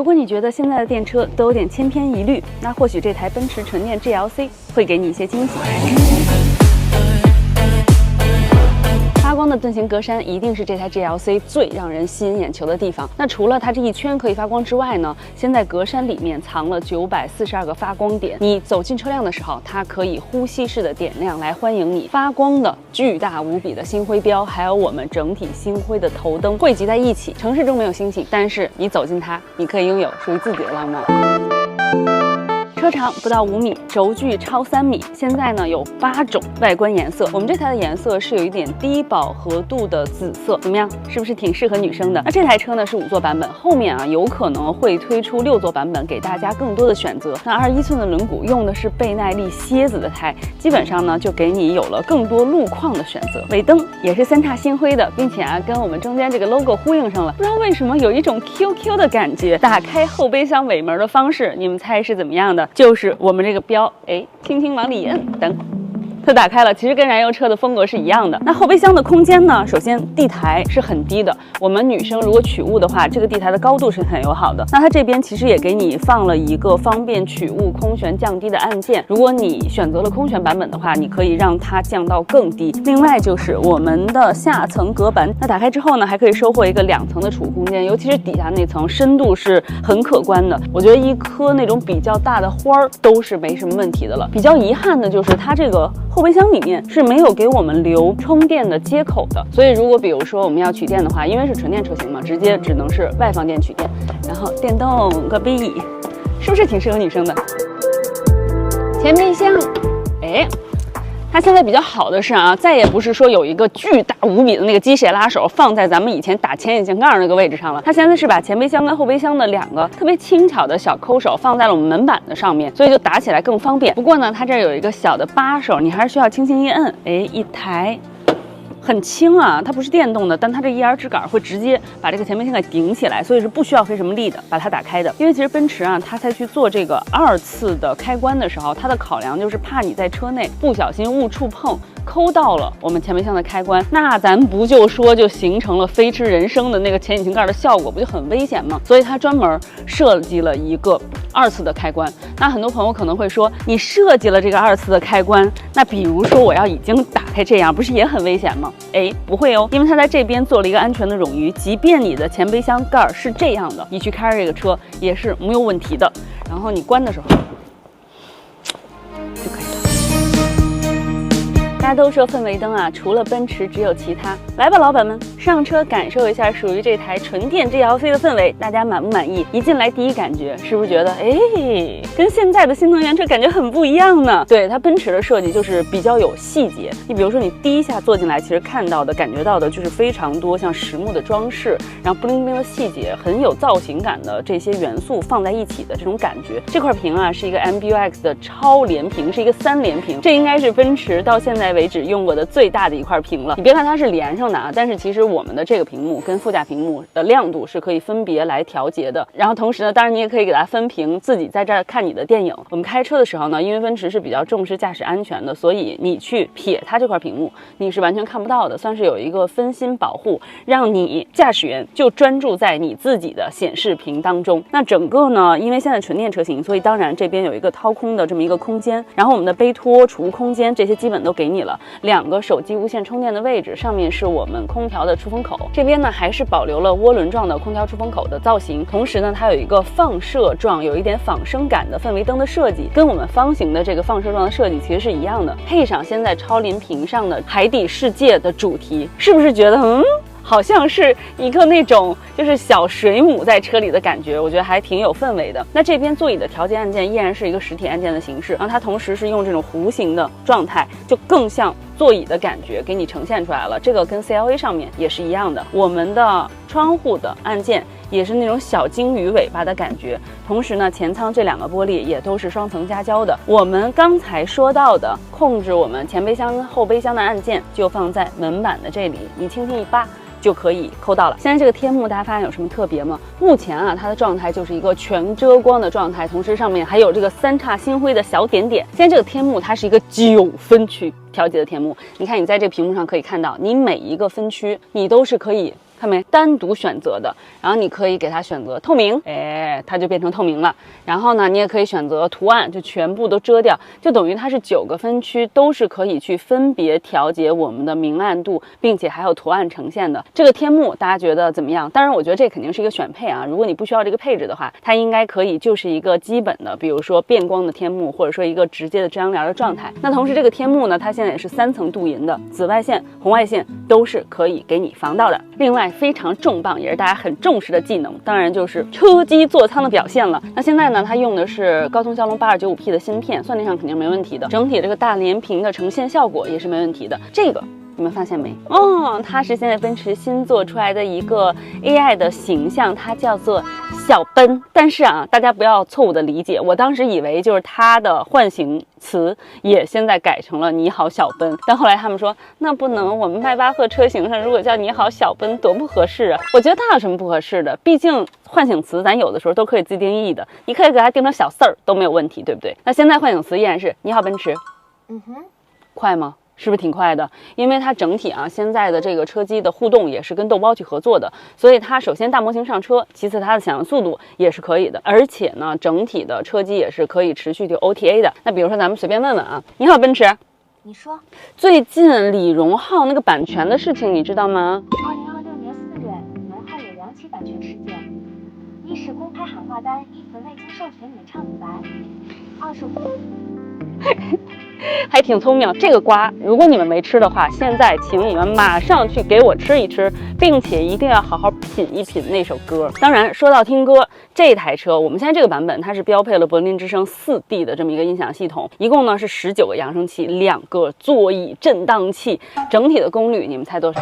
如果你觉得现在的电车都有点千篇一律，那或许这台奔驰纯电 GLC 会给你一些惊喜。发光的盾形格栅一定是这台 GLC 最让人吸引眼球的地方。那除了它这一圈可以发光之外呢，现在格栅里面藏了942个发光点。你走进车辆的时候，它可以呼吸式的点亮来欢迎你。发光的巨大无比的星辉标，还有我们整体星辉的头灯汇集在一起。城市中没有星星，但是你走进它，你可以拥有属于自己的浪漫。车长不到5米，轴距超3米。现在呢有8种外观颜色，我们这台的颜色是有一点低饱和度的紫色，怎么样？是不是挺适合女生的？那这台车呢是5座版本，后面啊有可能会推出6座版本，给大家更多的选择。那21寸的轮毂用的是倍耐力蝎子的胎，基本上呢就给你有了更多路况的选择。尾灯也是3叉星辉的，并且啊跟我们中间这个 logo 呼应上了，不知道为什么有一种 QQ 的感觉。打开后备箱尾门的方式，你们猜是怎么样的？就是我们这个标，轻轻往里一摁，等。它打开了，其实跟燃油车的风格是一样的。那后备箱的空间呢？首先地台是很低的，我们女生如果取物的话，这个地台的高度是很友好的。那它这边其实也给你放了一个方便取物、空悬降低的按键。如果你选择了空悬版本的话，你可以让它降到更低。另外就是我们的下层隔板，那打开之后呢，还可以收获一个2层的储物空间，尤其是底下那层深度是很可观的。我觉得一颗那种比较大的花儿都是没什么问题的了。比较遗憾的就是它这个后备箱里面是没有给我们留充电的接口的，所以如果比如说我们要取电的话，因为是纯电车型嘛，直接只能是外放电取电。然后电动隔壁椅，是不是挺适合女生的？前备箱，它现在比较好的是啊，再也不是说有一个巨大无比的那个机械拉手放在咱们以前打前引擎盖那个位置上了，它现在是把前备箱跟后备箱的2个特别轻巧的小抠手放在了我们门板的上面，所以就打起来更方便。不过呢，它这儿有一个小的把手，你还是需要轻轻一摁，一抬。很轻啊，它不是电动的，但它这ER支杆会直接把这个前备箱给顶起来，所以是不需要费什么力的把它打开的。因为其实奔驰啊，它才去做这个2次的开关的时候，它的考量就是怕你在车内不小心误触碰抠到了我们前备箱的开关，那咱不就说就形成了飞驰人生的那个前引擎盖的效果，不就很危险吗？所以它专门设计了一个2次的开关。那很多朋友可能会说，你设计了这个2次的开关，那比如说我要已经打开这样，不是也很危险吗？不会哦，因为它在这边做了一个安全的冗余，即便你的前备箱盖是这样的，你去开着这个车也是没有问题的。然后你关的时候就可以了。大家都说氛围灯啊，除了奔驰只有其他。来吧，老板们，上车感受一下属于这台纯电 GLC 的氛围，大家满不满意？一进来第一感觉是不是觉得，跟现在的新能源车感觉很不一样呢？对，它奔驰的设计就是比较有细节。你比如说，你第一下坐进来，其实看到的、感觉到的就是非常多像实木的装饰，然后布灵布灵的细节，很有造型感的这些元素放在一起的这种感觉。这块屏啊，是一个 MBUX 的超连屏，是一个3连屏，这应该是奔驰到现在为止用过的最大的一块屏了。你别看它是连上的啊，但是其实我们的这个屏幕跟副驾屏幕的亮度是可以分别来调节的。然后同时呢，当然你也可以给它分屏，自己在这儿看你的电影。我们开车的时候呢，因为奔驰是比较重视驾驶安全的，所以你去撇它这块屏幕，你是完全看不到的，算是有一个分心保护，让你驾驶员就专注在你自己的显示屏当中。那整个呢，因为现在纯电车型，所以当然这边有一个掏空的这么一个空间，然后我们的杯托、储物空间这些基本都给你了，2个手机无线充电的位置，上面是我们空调的出风口，这边呢还是保留了涡轮状的空调出风口的造型，同时呢它有一个放射状有一点仿生感的氛围灯的设计，跟我们方形的这个放射状的设计其实是一样的，配上现在超连屏上的海底世界的主题，是不是觉得好像是一个那种就是小水母在车里的感觉，我觉得还挺有氛围的。那这边座椅的调节按键依然是一个实体按键的形式，然后它同时是用这种弧形的状态，就更像座椅的感觉给你呈现出来了。这个跟 CLA 上面也是一样的，我们的窗户的按键也是那种小鲸鱼尾巴的感觉，同时呢前舱这2个玻璃也都是双层夹胶的。我们刚才说到的控制我们前备箱跟后备箱的按键就放在门板的这里，你轻轻一扒就可以抠到了。现在这个天幕大家发现有什么特别吗？目前啊它的状态就是一个全遮光的状态，同时上面还有这个3叉星辉的小点点。现在这个天幕它是一个9分区调节的天幕，你看你在这个屏幕上可以看到，你每一个分区你都是可以看没？单独选择的。然后你可以给它选择透明，哎，它就变成透明了。然后呢，你也可以选择图案，就全部都遮掉，就等于它是9个分区，都是可以去分别调节我们的明暗度，并且还有图案呈现的。这个天幕大家觉得怎么样？当然，我觉得这肯定是一个选配啊。如果你不需要这个配置的话，它应该可以就是一个基本的，比如说变光的天幕，或者说一个直接的遮阳帘的状态。那同时这个天幕呢，它现在也是3层镀银的，紫外线、红外线都是可以给你防到的。另外非常重磅，也是大家很重视的技能，当然就是车机座舱的表现了。那现在呢，它用的是高通骁龙 8295P 的芯片，算力上肯定没问题的，整体这个大连屏的呈现效果也是没问题的。这个你们发现没？哦，它是现在奔驰新做出来的一个 AI 的形象，它叫做小奔。但是啊，大家不要错误的理解，我当时以为就是它的唤醒词也现在改成了你好小奔，但后来他们说那不能，我们迈巴赫车型上如果叫你好小奔多不合适啊。我觉得它有什么不合适的？毕竟唤醒词咱有的时候都可以自定义的，你可以给它定成小四儿都没有问题，对不对？那现在唤醒词依然是你好奔驰。快吗？是不是挺快的？因为它整体啊，现在的这个车机的互动也是跟豆包去合作的，所以它首先大模型上车，其次它的响应速度也是可以的，而且呢，整体的车机也是可以持续的 OTA 的。那比如说咱们随便问问啊，你好奔驰，你说，最近李荣浩那个版权的事情你知道吗？2026年4月，荣浩有2起版权事件，一是公开喊话单依存未经授权演唱李白，2是还挺聪明，这个瓜如果你们没吃的话，现在请你们马上去给我吃一吃，并且一定要好好品一品那首歌。当然说到听歌，这台车我们现在这个版本它是标配了柏林之声4D 的这么一个音响系统，一共呢是19个扬声器，2个座椅震荡器，整体的功率你们猜多少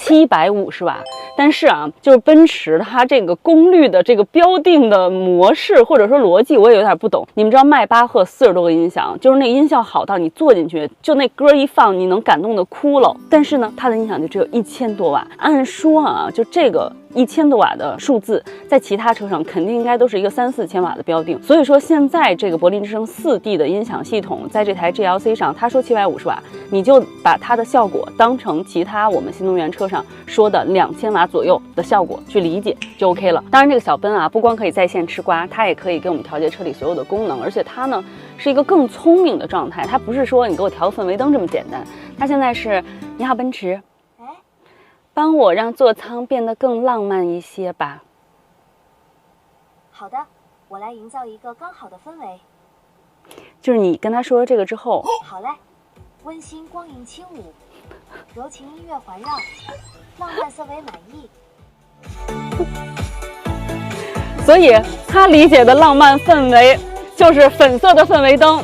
？750瓦。但是啊，就是奔驰它这个功率的这个标定的模式或者说逻辑，我也有点不懂。你们知道迈巴赫40多个音响，就是那个音效好到你坐进去，就那歌一放，你能感动的哭了。但是呢，它的音响就只有1000多瓦。按说啊，就这个1000多瓦的数字，在其他车上肯定应该都是一个3、4千瓦的标定。所以说现在这个柏林之声4D 的音响系统，在这台 GLC 上，他说750瓦，你就把它的效果当成其他我们新能源车上说的2000瓦左右的效果去理解就 OK 了。当然这个小奔啊，不光可以在线吃瓜，它也可以给我们调节车里所有的功能，而且它呢是一个更聪明的状态，它不是说你给我调个氛围灯这么简单，它现在是你好奔驰，帮我让座舱变得更浪漫一些吧。好的，我来营造一个刚好的氛围。就是你跟他说了这个之后，好嘞，温馨光影轻舞，柔情音乐环绕，浪漫氛围满意。所以他理解的浪漫氛围就是粉色的氛围灯，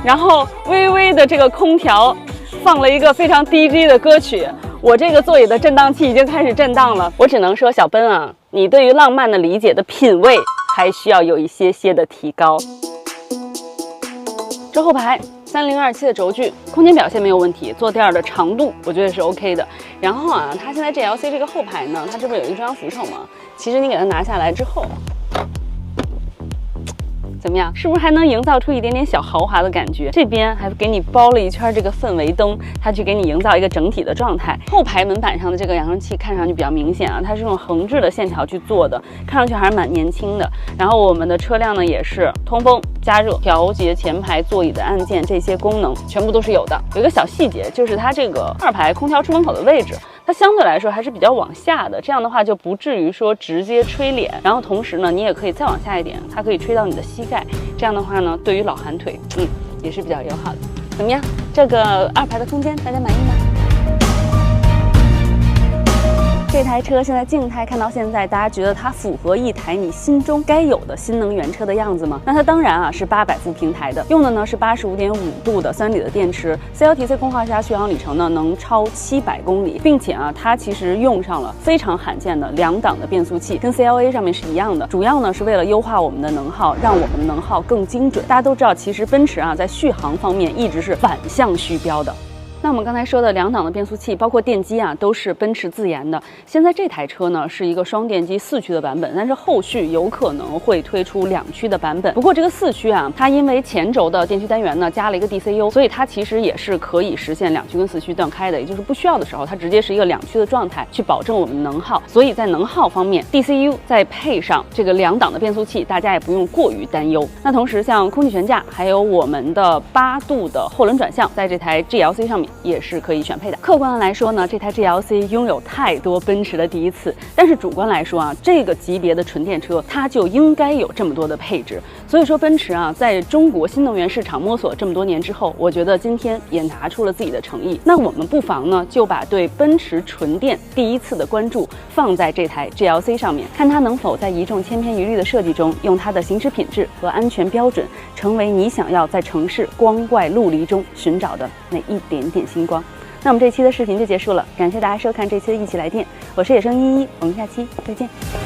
然后微微的这个空调放了一个非常低 G 的歌曲，我这个座椅的震荡器已经开始震荡了。我只能说小奔啊，你对于浪漫的理解的品味还需要有一些的提高。这后排3027的轴距，空间表现没有问题，坐垫的长度我觉得是 OK 的。然后啊，它现在 GLC 这个后排呢，它这不是有一个中央扶手吗？其实你给它拿下来之后，怎么样？是不是还能营造出一点点小豪华的感觉？这边还给你包了一圈这个氛围灯，它去给你营造一个整体的状态。后排门板上的这个扬声器看上去比较明显啊，它是用横置的线条去做的，看上去还是蛮年轻的。然后我们的车辆呢也是通风、加热、调节前排座椅的按键，这些功能全部都是有的。有一个小细节，就是它这个2排空调出风口的位置，它相对来说还是比较往下的，这样的话就不至于说直接吹脸。然后同时呢，你也可以再往下一点，它可以吹到你的膝盖，这样的话呢，对于老寒腿，也是比较友好的。怎么样？这个2排的空间大家满意吗？这台车现在静态看到现在，大家觉得它符合一台你心中该有的新能源车的样子吗？那它当然啊是800伏平台的，用的呢是85.5度的3锂的电池，CLTC 空话下续航里程呢能超700公里，并且啊它其实用上了非常罕见的2档的变速器，跟 CLA 上面是一样的，主要呢是为了优化我们的能耗，让我们的能耗更精准。大家都知道，其实奔驰啊在续航方面一直是反向虚标的。那我们刚才说的2档的变速器，包括电机啊，都是奔驰自研的。现在这台车呢是一个双电机4驱的版本，但是后续有可能会推出2驱的版本。不过这个4驱啊，它因为前轴的电驱单元呢加了一个 DCU， 所以它其实也是可以实现2驱跟4驱断开的，也就是不需要的时候，它直接是一个2驱的状态，去保证我们能耗。所以在能耗方面 ，DCU 再配上这个2档的变速器，大家也不用过于担忧。那同时像空气悬架，还有我们的8度的后轮转向，在这台 GLC 上面也是可以选配的。客观的来说呢，这台 GLC 拥有太多奔驰的第一次，但是主观来说啊，这个级别的纯电车它就应该有这么多的配置。所以说奔驰啊，在中国新能源市场摸索这么多年之后，我觉得今天也拿出了自己的诚意。那我们不妨呢，就把对奔驰纯电第一次的关注放在这台 GLC 上面，看它能否在一众千篇一律的设计中，用它的行驶品质和安全标准，成为你想要在城市光怪陆离中寻找的那一点点星光。那我们这期的视频就结束了，感谢大家收看这期的一起来电，我是野生依依，我们下期再见。